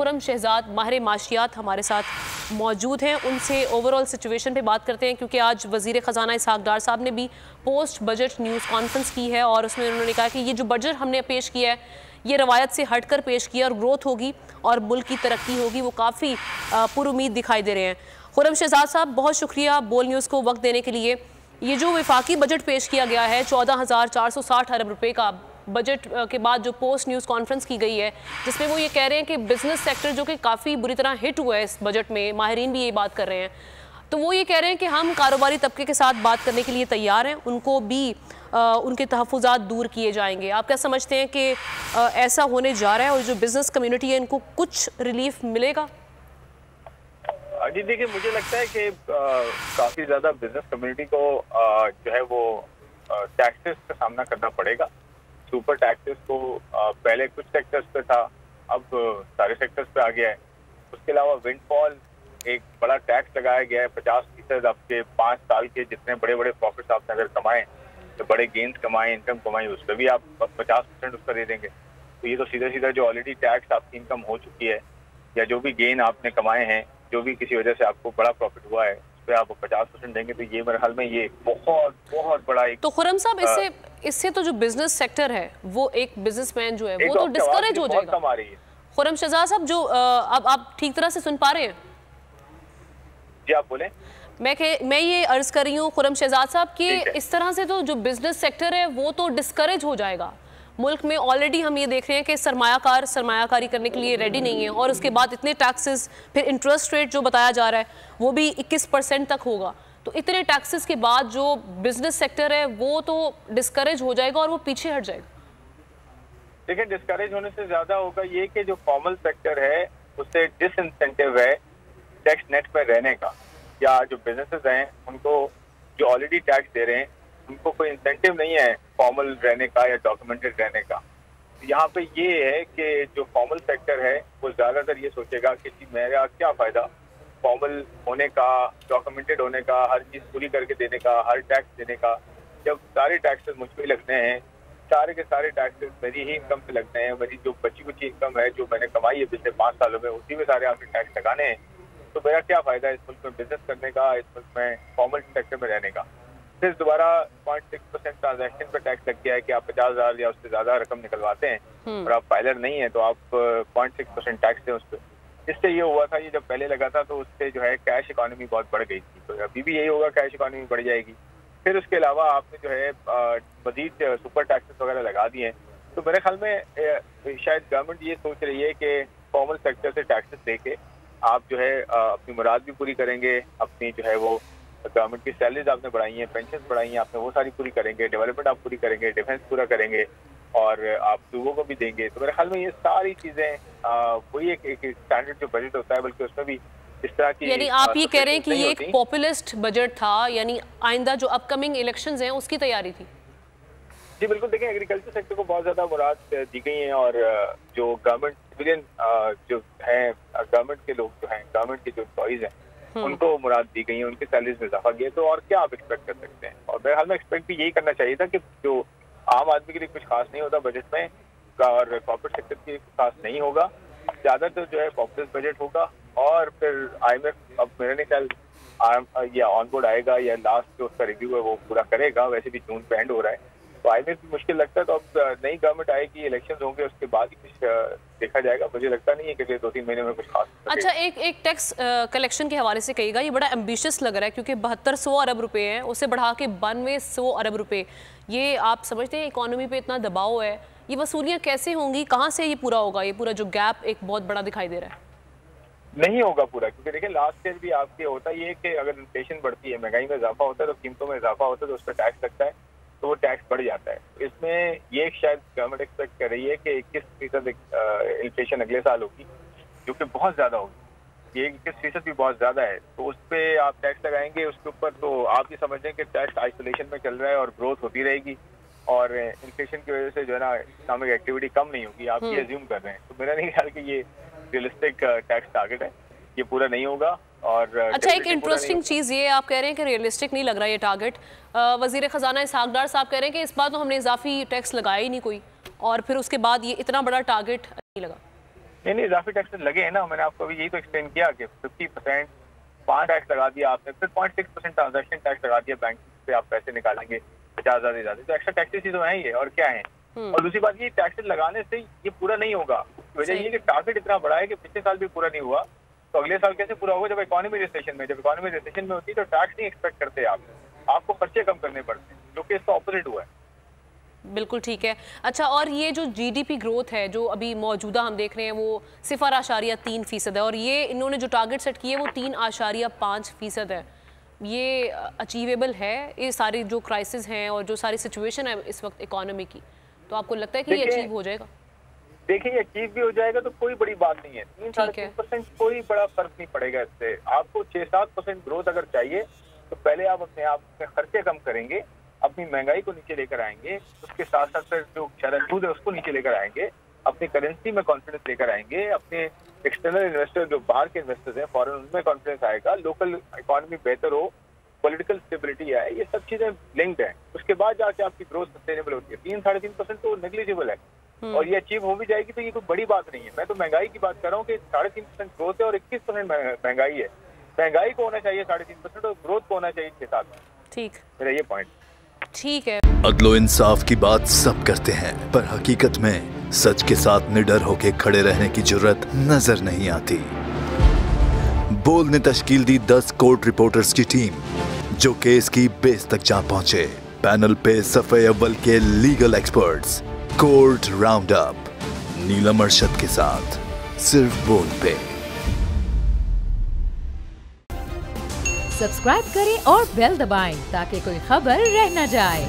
खुरम शहजाद माहिर माशियात हमारे साथ मौजूद हैं। उनसे ओवरऑल सिचुएशन पे बात करते हैं, क्योंकि आज वज़ीर ख़जाना इसहाक़ डार साहब ने भी पोस्ट बजट न्यूज़ कॉन्फ्रेंस की है और उसमें उन्होंने कहा कि ये जो बजट हमने पेश किया है ये रवायत से हटकर पेश किया और ग्रोथ होगी और मुल्क की तरक्की होगी, वो काफ़ी पुरुमीद दिखाई दे रहे हैं। खुरम शहजाद साहब, बहुत शुक्रिया बोल न्यूज़ को वक्त देने के लिए। ये जो वफाकी बजट पेश किया गया है 14,460 अरब रुपये का, बजट के बाद जो पोस्ट न्यूज़ कॉन्फ्रेंस की गई है जिसमें वो ये कह रहे हैं कि बिजनेस सेक्टर जो कि काफ़ी बुरी तरह हिट हुआ है इस बजट में, माहिरीन भी ये बात कर रहे हैं, तो वो ये कह रहे हैं कि हम कारोबारी तबके के साथ बात करने के लिए तैयार हैं, उनको भी उनके तहफ़्फ़ुज़ात दूर किए जाएंगे। आप क्या समझते हैं कि ऐसा होने जा रहा है और जो बिज़नेस कम्युनिटी है इनको कुछ रिलीफ मिलेगा? जी देखिए, मुझे लगता है कि काफ़ी ज़्यादा बिजनेस कम्युनिटी को जो है वो टैक्सेस का सामना करना पड़ेगा। सुपर टैक्सेस को पहले कुछ सेक्टर्स पे था, अब सारे सेक्टर्स पे आ गया है। उसके अलावा विंडफॉल एक बड़ा टैक्स लगाया गया है 50%। आपके 5 साल के जितने बड़े बड़े प्रॉफिट्स आपने अगर कमाए, तो बड़े गेन्स कमाए, इनकम कमाई, उस पर भी आप 50% उसका दे देंगे। तो ये तो सीधा सीधा जो ऑलरेडी टैक्स आपकी इनकम हो चुकी है या जो भी गेन आपने कमाए हैं, जो भी किसी वजह से आपको बड़ा प्रॉफिट हुआ है, उस पर आप 50% देंगे। तो ये मेरे ख्याल में ये बहुत बहुत बड़ा एक। तो खुरम साहब, इससे तो जो बिजनेस सेक्टर है वो एक बिजनेसमैन जो है वो तो डिस्करेज हो जाएगा। खुरम शहजाद साहब, जो अब आप ठीक तरह से सुन पा रहे हैं? जी आप बोले। मैं ये अर्ज कर रही हूँ खुरम शहजाद साहब कि इस तरह से तो जो बिजनेस सेक्टर है वो तो डिस्करेज हो जाएगा। मुल्क में ऑलरेडी हम ये देख रहे हैं कि सरमायाकार सरमायाकारी करने के लिए रेडी नहीं है और उसके बाद इतने टैक्सेस, फिर इंटरेस्ट रेट जो बताया जा रहा है वो भी 21% तक होगा। तो इतने टैक्सेस के बाद जो बिजनेस सेक्टर है वो तो डिस्करेज हो जाएगा और वो पीछे हट जाएगा। देखिए, डिस्करेज होने से ज्यादा होगा ये कि जो फॉर्मल सेक्टर है उससे डिसइंसेंटिव है टैक्स नेट पर रहने का, या जो बिजनेसेस हैं उनको जो ऑलरेडी टैक्स दे रहे हैं उनको कोई इंसेंटिव नहीं है फॉर्मल रहने का या डॉक्यूमेंटेड रहने का। यहाँ पे ये है कि जो फॉर्मल सेक्टर है वो ज्यादातर ये सोचेगा कि मेरा क्या फायदा फॉर्मल होने का, डॉक्यूमेंटेड होने का, हर चीज पूरी करके देने का, हर टैक्स देने का, जब सारे टैक्सेस मुझ पर लगने हैं, सारे के सारे टैक्सेस मेरी ही इनकम पे लगने हैं, मेरी जो बची कुची इनकम है जो मैंने कमाई है पिछले 5 सालों में, उसी में सारे आपके टैक्स लगाने हैं। तो मेरा क्या फायदा इस मुल्क में बिजनेस करने का, इस मुल्क में फॉर्मल सेक्टर में रहने का। फिर दोबारा 0.6% ट्रांजैक्शन पर टैक्स लग गया है कि आप 50,000 या उससे ज्यादा रकम निकलवाते हैं और आप फाइलर नहीं है तो आप 0.6% टैक्स दें उस पर। इससे ये हुआ था, ये जब पहले लगा था तो उससे जो है कैश इकोनॉमी बहुत बढ़ गई थी, तो अभी भी यही होगा, कैश इकोनॉमी बढ़ जाएगी। फिर उसके अलावा आपने जो है मजीद सुपर टैक्सेस वगैरह लगा दिए हैं। तो मेरे ख्याल में शायद गवर्नमेंट ये सोच रही है कि फॉर्मल सेक्टर से टैक्सेस लेके आप जो है अपनी मुराद भी पूरी करेंगे, अपनी जो है वो गवर्नमेंट की सैलरीज आपने बढ़ाई हैं, पेंशन बढ़ाई हैं आपने, वो सारी पूरी करेंगे, डेवलपमेंट आप पूरी करेंगे, डिफेंस पूरा करेंगे और आप लोगों को भी देंगे। तो मेरे ख्याल में ये सारी चीजें वही एक स्टैंडर्ड जो बजट होता है, बल्कि उसमें भी इस तरह की। यानी आप ये कह रहे हैं कि ये एक पॉपुलिस्ट बजट था, यानी आइंदा जो अपकमिंग इलेक्शंस हैं उसकी तैयारी थी? जी बिल्कुल। देखें, एग्रीकल्चर सेक्टर को बहुत ज्यादा मुराद दी गई है और जो गवर्नमेंट सिविलियन जो है, गवर्नमेंट के लोग जो हैं, गवर्नमेंट के जो एम्प्लॉइज हैं उनको मुराद दी गई है, उनकी सैलरीज में इजाफा किया। तो और क्या आप एक्सपेक्ट कर सकते हैं? और मेरे हाल में एक्सपेक्ट भी यही करना चाहिए था कि जो आम आदमी के लिए कुछ खास नहीं होता बजट में और कॉर्पोरेट सेक्टर के लिए खास नहीं होगा, ज्यादातर जो है पॉपुलर बजट होगा। और फिर IMF अब मेरे ख्याल या ऑनबोर्ड आएगा या लास्ट जो उसका रिव्यू है वो पूरा करेगा, वैसे भी जून पे एंड हो रहा है तो IMF भी मुश्किल लगता है। तो अब नई गवर्नमेंट आएगी, इलेक्शंस होंगे, उसके बाद ही कुछ देखा जाएगा। मुझे लगता नहीं है कि 2-3 महीने में कुछ खास। अच्छा, एक टैक्स कलेक्शन के हवाले से कहिएगा, ये बड़ा एम्बिशियस लग रहा है क्योंकि 7200 अरब रुपए हैं, उसे बढ़ा के 9200 अरब रुपए। ये आप समझते हैं इकोनॉमी पे इतना दबाव है, ये वसूलियाँ कैसे होंगी, कहाँ से ये पूरा होगा? ये पूरा जो गैप एक बहुत बड़ा दिखाई दे रहा है। नहीं होगा पूरा, क्योंकि देखिए लास्ट ईयर भी आपके होता ये है कि अगर इन्फ्लेशन बढ़ती है, महंगाई में इजाफा होता है, तो कीमतों में इजाफा होता है, तो उस पर टैक्स लगता है, तो वो टैक्स बढ़ जाता है। इसमें ये शायद गवर्नमेंट एक्सपेक्ट कर रही है कि 21% इन्फ्लेशन अगले साल होगी, जो कि बहुत ज्यादा होगी। ये 21% भी बहुत ज्यादा है, तो उस पर आप टैक्स लगाएंगे उसके ऊपर, तो आप ये समझ लें कि टैक्स आइसोलेशन में चल रहा है और ग्रोथ होती रहेगी और इन्फ्लेशन की वजह से जो है ना इकोनॉमिक एक्टिविटी कम नहीं होगी, आप ये अज्यूम कर रहे हैं। तो मेरा नहीं ख्याल कि ये रियलिस्टिक टैक्स टारगेट है, ये पूरा नहीं होगा। और अच्छा, एक इंटरेस्टिंग चीज़ ये आप कह रहे हैं कि रियलिस्टिक नहीं लग रहा ये टारगेट। वज़ीर ख़जाना इसहाक़ डार साहब कह रहे हैं कि इस बार तो हमने इजाफी टैक्स लगाया ही नहीं कोई, और फिर उसके बाद ये इतना बड़ा टारगेट नहीं लगा। नहीं, इजाफी टैक्सेस लगे हैं ना, मैंने आपको अभी यही तो एक्सप्लेन किया कि 50% 5 टैक्स लगा दिया आपने, फिर 0.6% ट्रांजेक्शन टैक्स लगा दिया, बैंक से आप पैसे निकालेंगे 50,000 से ज्यादा, तो एक्स्ट्रा टैक्सेस ही तो है ये, और क्या है। और दूसरी बात ये, टैक्सेस लगाने से ये पूरा नहीं होगा, वजह ये कि टारगेट इतना बड़ा है कि पिछले साल भी पूरा नहीं हुआ, तो अगले साल कैसे पूरा होगा जब इकोनॉमी रिसेशन में, जब इकोनॉमी रिसेशन में होती है तो टैक्स नहीं एक्सपेक्ट करते आपको खर्चे कम करने पड़ते हैं, जो कि इसका ऑपोजिट हुआ है। बिल्कुल ठीक है। अच्छा, और ये जो जीडीपी ग्रोथ है जो अभी मौजूदा हम देख रहे हैं वो 0.3% है, और ये इन्होंने जो टारगेट सेट किए वो 3.5% है। ये अचीवेबल है ये सारी जो क्राइसिस हैं और जो सारी सिचुएशन है इस वक्त इकोनॉमी की, तो आपको लगता है कि ये अचीव हो जाएगा? देखिए, ये अचीव भी हो जाएगा तो कोई बड़ी बात नहीं है, 3-3.5% कोई बड़ा फर्क नहीं पड़ेगा इससे। आपको 6-7% ग्रोथ अगर चाहिए तो पहले आप अपने आप में खर्चे कम करेंगे, अपनी महंगाई को नीचे लेकर आएंगे, उसके साथ साथ फिर जो शरद है उसको नीचे लेकर आएंगे, अपनी करेंसी में कॉन्फिडेंस लेकर आएंगे, अपने एक्सटर्नल इन्वेस्टर जो बाहर के इन्वेस्टर्स हैं फॉरेन, उनमें कॉन्फिडेंस आएगा, लोकल इकोनॉमी बेहतर हो, पॉलिटिकल स्टेबिलिटी आए, ये सब चीजें लिंक्ड है। उसके बाद जाके आपकी ग्रोथ सस्टेनेबल होती है। 3-3.5% तो नेग्लिजिबल है, और ये अचीव हो भी जाएगी तो ये कोई बड़ी बात नहीं है। मैं तो महंगाई की बात कर रहा हूँ कि 3.5% ग्रोथ है और 21% महंगाई है। महंगाई को होना चाहिए 3.5% और ग्रोथ को होना चाहिए 6-7%। ठीक, मेरा ये पॉइंट। ठीक है। अदलो इंसाफ की बात सब करते हैं, पर हकीकत में सच के साथ निडर होके खड़े रहने की जुर्रत नजर नहीं आती। बोल ने तश्कील दी 10 कोर्ट रिपोर्टर्स की टीम, जो केस की बेस तक जा पहुंचे। पैनल पे सफे अव्वल के legal experts. Court round up Neelam Arshad के साथ, सिर्फ बोल पे। सब्सक्राइब करें और बेल दबाएं ताकि कोई खबर रह न जाए।